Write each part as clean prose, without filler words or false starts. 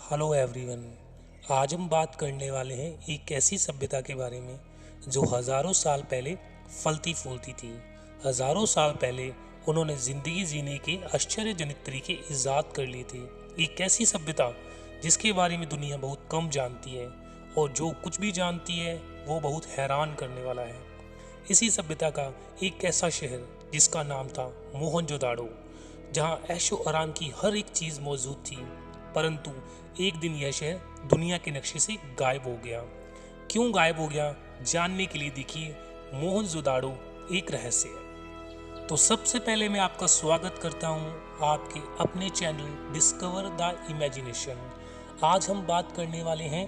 Hello everyone. आज हम बात करने वाले हैं एक ऐसी सभ्यता के बारे में जो हज़ारों साल पहले फलती फूलती थी। हज़ारों साल पहले उन्होंने ज़िंदगी जीने के आश्चर्यजनक तरीके ईजाद कर लिए थे। एक ऐसी सभ्यता जिसके बारे में दुनिया बहुत कम जानती है और जो कुछ भी जानती है वो बहुत हैरान करने वाला है। इसी सभ्यता का एक ऐसा शहर जिसका नाम था मोहनजोदाड़ो, जहाँ ऐशो आराम की हर एक चीज़ मौजूद थी। परंतु एक दिन यह शहर दुनिया के नक्शे से गायब हो गया। क्यों गायब हो गया, जानने के लिए देखिए मोहनजोदाड़ो एक रहस्य है। तो सबसे पहले मैं आपका स्वागत करता हूं आपके अपने चैनल डिस्कवर द इमेजिनेशन। आज हम बात करने वाले हैं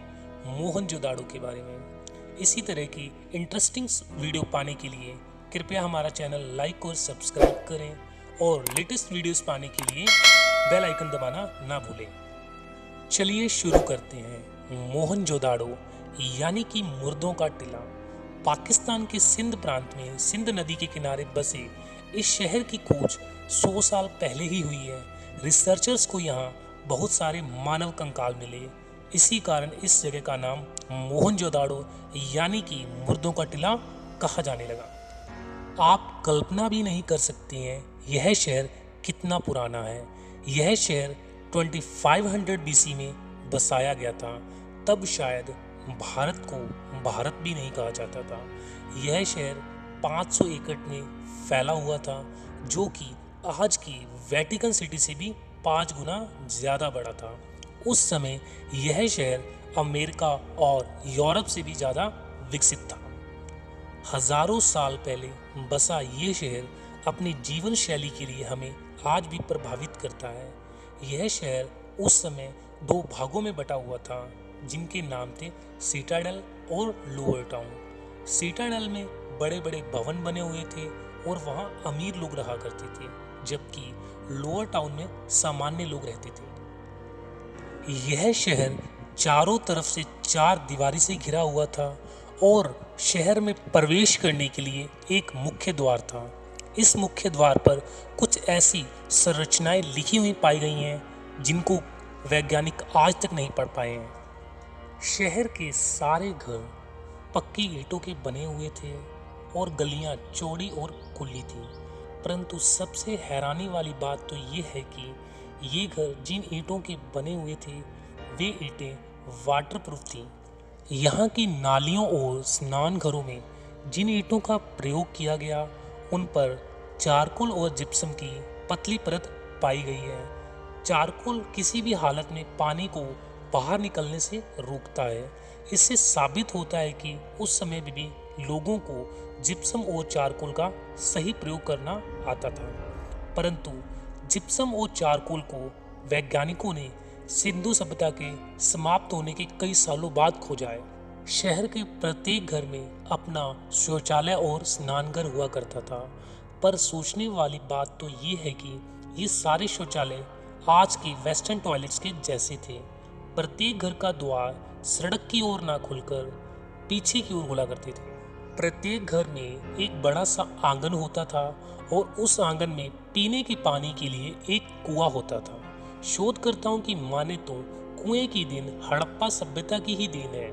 मोहनजोदाड़ो के बारे में। इसी तरह की इंटरेस्टिंग वीडियो पाने के लिए कृपया हमारा चैनल लाइक और सब्सक्राइब करें और लेटेस्ट वीडियोस पाने के लिए बेल आइकन दबाना ना भूलें। चलिए शुरू करते हैं। मोहनजोदाड़ो यानी कि मुर्दों का टीला, पाकिस्तान के सिंध प्रांत में सिंध नदी के किनारे बसे इस शहर की खोज 100 साल पहले ही हुई है। रिसर्चर्स को यहाँ बहुत सारे मानव कंकाल मिले। इसी कारण इस जगह का नाम मोहनजोदाड़ो यानी कि मुर्दों का टीला कहा जाने लगा। आप कल्पना भी नहीं कर सकते हैं यह शहर कितना पुराना है। यह शहर 2500 BC में बसाया गया था। तब शायद भारत को भारत भी नहीं कहा जाता था। यह शहर 500 एकड़ में फैला हुआ था, जो कि आज की वेटिकन सिटी से भी 5 गुना ज़्यादा बड़ा था। उस समय यह शहर अमेरिका और यूरोप से भी ज़्यादा विकसित था। हजारों साल पहले बसा ये शहर अपनी जीवन शैली के लिए हमें आज भी प्रभावित करता है। यह शहर उस समय 2 भागों में बटा हुआ था, जिनके नाम थे सिटाडेल और लोअर टाउन। सिटाडेल में बड़े बड़े भवन बने हुए थे और वहाँ अमीर लोग रहा करते थे, जबकि लोअर टाउन में सामान्य लोग रहते थे। यह शहर चारों तरफ से 4 दीवारी से घिरा हुआ था और शहर में प्रवेश करने के लिए एक मुख्य द्वार था। इस मुख्य द्वार पर कुछ ऐसी संरचनाएं लिखी हुई पाई गई हैं जिनको वैज्ञानिक आज तक नहीं पढ़ पाए हैं। शहर के सारे घर पक्की ईंटों के बने हुए थे और गलियां चौड़ी और खुली थी। परंतु सबसे हैरानी वाली बात तो ये है कि ये घर जिन ईंटों के बने हुए थे वे ईंटें वाटरप्रूफ थीं। यहाँ की नालियों और स्नान घरों में जिन ईंटों का प्रयोग किया गया उन पर चारकोल और जिप्सम की पतली परत पाई गई है। चारकोल किसी भी हालत में पानी को बाहर निकलने से रोकता है। इससे साबित होता है कि उस समय भी लोगों को जिप्सम और चारकोल का सही प्रयोग करना आता था। परंतु जिप्सम और चारकोल को वैज्ञानिकों ने सिंधु सभ्यता के समाप्त होने के कई सालों बाद खोजा है। शहर के प्रत्येक घर में अपना शौचालय और स्नानघर हुआ करता था, पर सोचने वाली बात तो ये है कि ये सारे शौचालय आज के वेस्टर्न टॉयलेट्स के जैसे थे। प्रत्येक घर का द्वार सड़क की ओर ना खुलकर पीछे की ओर खुला करते थे। प्रत्येक घर में एक बड़ा सा आंगन होता था और उस आंगन में पीने के पानी के लिए एक कुआं होता था। शोधकर्ताओं की माने तो कुएं की देन हड़प्पा सभ्यता की ही देन है।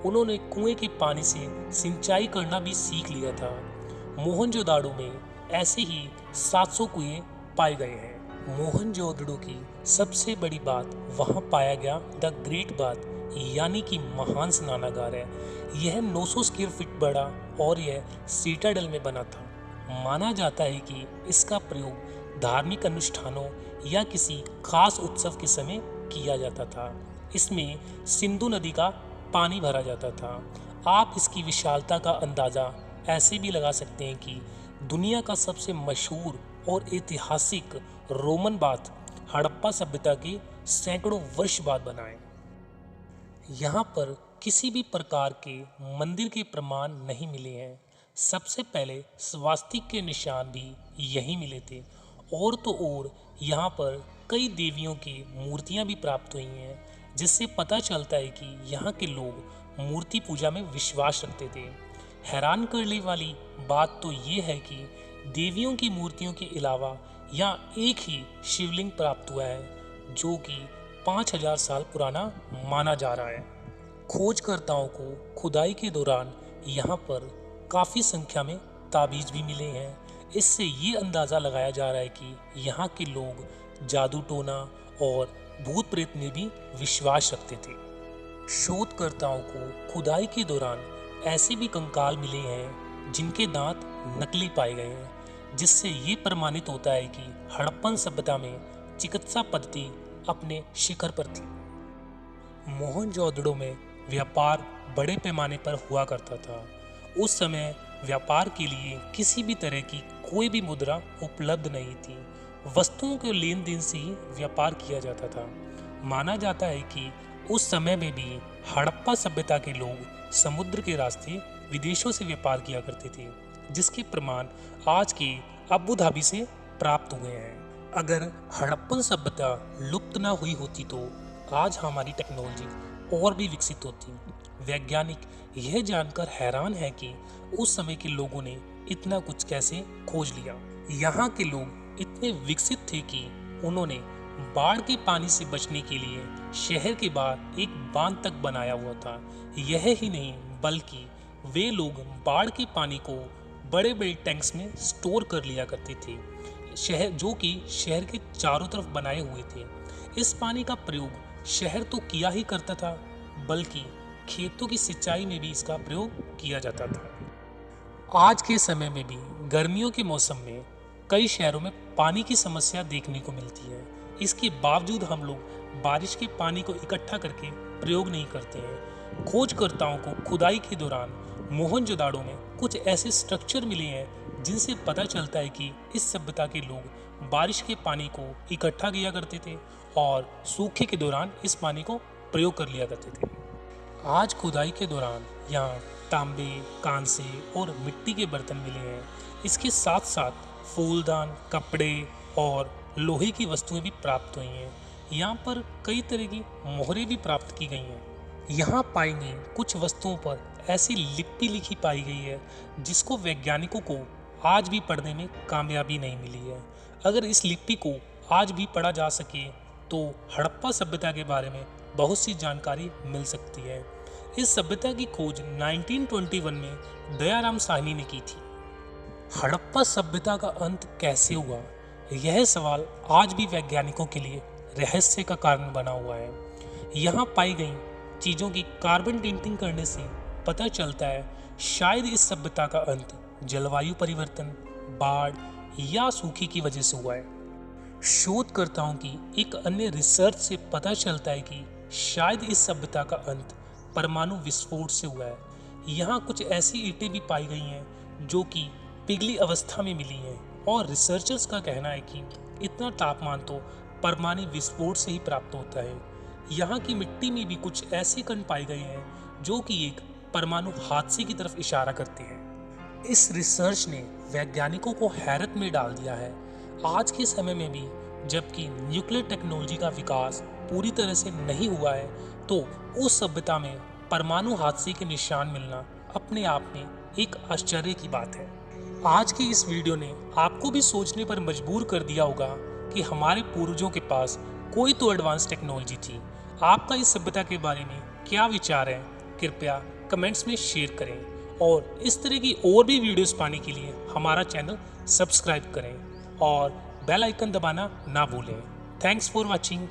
उन्होंने कुएं के पानी से सिंचाई करना भी सीख लिया था। मोहनजोदाड़ो में ऐसे ही 700 कुएं पाए गए हैं। मोहनजोदड़ो की सबसे बड़ी बात वहां पाया गया द ग्रेट बाथ यानी कि महान स्नानागार है। यह 900 स्क्वायर फीट बड़ा और यह सिटाडेल में बना था। माना जाता है कि इसका प्रयोग धार्मिक अनुष्ठानों या किसी खास उत्सव के समय किया जाता था। इसमें सिंधु नदी का पानी भरा जाता था। आप इसकी विशालता का अंदाज़ा ऐसे भी लगा सकते हैं कि दुनिया का सबसे मशहूर और ऐतिहासिक रोमन बाथ हड़प्पा सभ्यता के सैकड़ों वर्ष बाद बना है। यहाँ पर किसी भी प्रकार के मंदिर के प्रमाण नहीं मिले हैं। सबसे पहले स्वास्तिक के निशान भी यहीं मिले थे। और तो और यहाँ पर कई देवियों की मूर्तियाँ भी प्राप्त हुई हैं, जिससे पता चलता है कि यहाँ के लोग मूर्ति पूजा में विश्वास रखते थे। हैरान करने वाली बात तो ये है कि देवियों की मूर्तियों के अलावा यहाँ एक ही शिवलिंग प्राप्त हुआ है, जो कि 5000 साल पुराना माना जा रहा है। खोजकर्ताओं को खुदाई के दौरान यहाँ पर काफ़ी संख्या में ताबीज भी मिले हैं। इससे ये अंदाज़ा लगाया जा रहा है कि यहाँ के लोग जादू टोना और भूत प्रेत में भी विश्वास रखते थे। शोधकर्ताओं को खुदाई के दौरान ऐसे भी कंकाल मिले हैं जिनके दांत नकली पाए गए हैं, जिससे ये प्रमाणित होता है कि हड़प्पन सभ्यता में चिकित्सा पद्धति अपने शिखर पर थी। मोहनजोदड़ो में व्यापार बड़े पैमाने पर हुआ करता था। उस समय व्यापार के लिए किसी भी तरह की कोई भी मुद्रा उपलब्ध नहीं थी। वस्तुओं के लेन देन से ही व्यापार किया जाता था। माना जाता है कि उस समय में भी हड़प्पा सभ्यता के लोग समुद्र के रास्ते विदेशों से व्यापार किया करते थे, जिसके प्रमाण आज के अबू धाबी से प्राप्त हुए हैं। अगर हड़प्पन सभ्यता लुप्त ना हुई होती तो आज हमारी टेक्नोलॉजी और भी विकसित होती। वैज्ञानिक यह जानकर हैरान है कि उस समय के लोगों ने इतना कुछ कैसे खोज लिया। यहाँ के लोग इतने विकसित थे कि उन्होंने बाढ़ के पानी से बचने के लिए शहर के बाहर एक बांध तक बनाया हुआ था। यह ही नहीं बल्कि वे लोग बाढ़ के पानी को बड़े बड़े टैंक्स में स्टोर कर लिया करते थे, जो कि शहर के चारों तरफ बनाए हुए थे। इस पानी का प्रयोग शहर तो किया ही करता था, बल्कि खेतों की सिंचाई में भी इसका प्रयोग किया जाता था। आज के समय में भी गर्मियों के मौसम में कई शहरों में पानी की समस्या देखने को मिलती है। इसके बावजूद हम लोग बारिश के पानी को इकट्ठा करके प्रयोग नहीं करते हैं। खोजकर्ताओं को खुदाई के दौरान मोहनजोदाड़ो में कुछ ऐसे स्ट्रक्चर मिले हैं जिनसे पता चलता है कि इस सभ्यता के लोग बारिश के पानी को इकट्ठा किया करते थे और सूखे के दौरान इस पानी को प्रयोग कर लिया करते थे। आज खुदाई के दौरान यहाँ तांबे, कांसे और मिट्टी के बर्तन मिले हैं। इसके साथ साथ फूलदान, कपड़े और लोहे की वस्तुएं भी प्राप्त हुई हैं। यहाँ पर कई तरह की मोहरें भी प्राप्त की गई हैं। यहाँ पाई गई कुछ वस्तुओं पर ऐसी लिपि लिखी पाई गई है जिसको वैज्ञानिकों को आज भी पढ़ने में कामयाबी नहीं मिली है। अगर इस लिपि को आज भी पढ़ा जा सके तो हड़प्पा सभ्यता के बारे में बहुत सी जानकारी मिल सकती है। इस सभ्यता की खोज 1921 में दयाराम साहनी ने की थी। हड़प्पा सभ्यता का अंत कैसे हुआ, यह सवाल आज भी वैज्ञानिकों के लिए रहस्य का कारण बना हुआ है। यहाँ पाई गई चीज़ों की कार्बन डेटिंग करने से पता चलता है शायद इस सभ्यता का अंत जलवायु परिवर्तन, बाढ़ या सूखे की वजह से हुआ है। शोधकर्ताओं की एक अन्य रिसर्च से पता चलता है कि शायद इस सभ्यता का अंत परमाणु विस्फोट से हुआ है। यहाँ कुछ ऐसी ईंटें भी पाई गई हैं जो कि पिघली अवस्था में मिली हैं और रिसर्चर्स का कहना है कि इतना तापमान तो परमाणु विस्फोट से ही प्राप्त होता है। यहाँ की मिट्टी में भी कुछ ऐसे कण पाए गए हैं जो कि एक परमाणु हादसे की तरफ इशारा करते हैं। इस रिसर्च ने वैज्ञानिकों को हैरत में डाल दिया है। आज के समय में भी जबकि न्यूक्लियर टेक्नोलॉजी का विकास पूरी तरह से नहीं हुआ है, तो उस सभ्यता में परमाणु हादसे के निशान मिलना अपने आप में एक आश्चर्य की बात है। आज की इस वीडियो ने आपको भी सोचने पर मजबूर कर दिया होगा कि हमारे पूर्वजों के पास कोई तो एडवांस टेक्नोलॉजी थी। आपका इस सभ्यता के बारे में क्या विचार है, कृपया कमेंट्स में शेयर करें और इस तरह की और भी वीडियोस पाने के लिए हमारा चैनल सब्सक्राइब करें और बेल आइकन दबाना ना भूलें। Thanks for watching.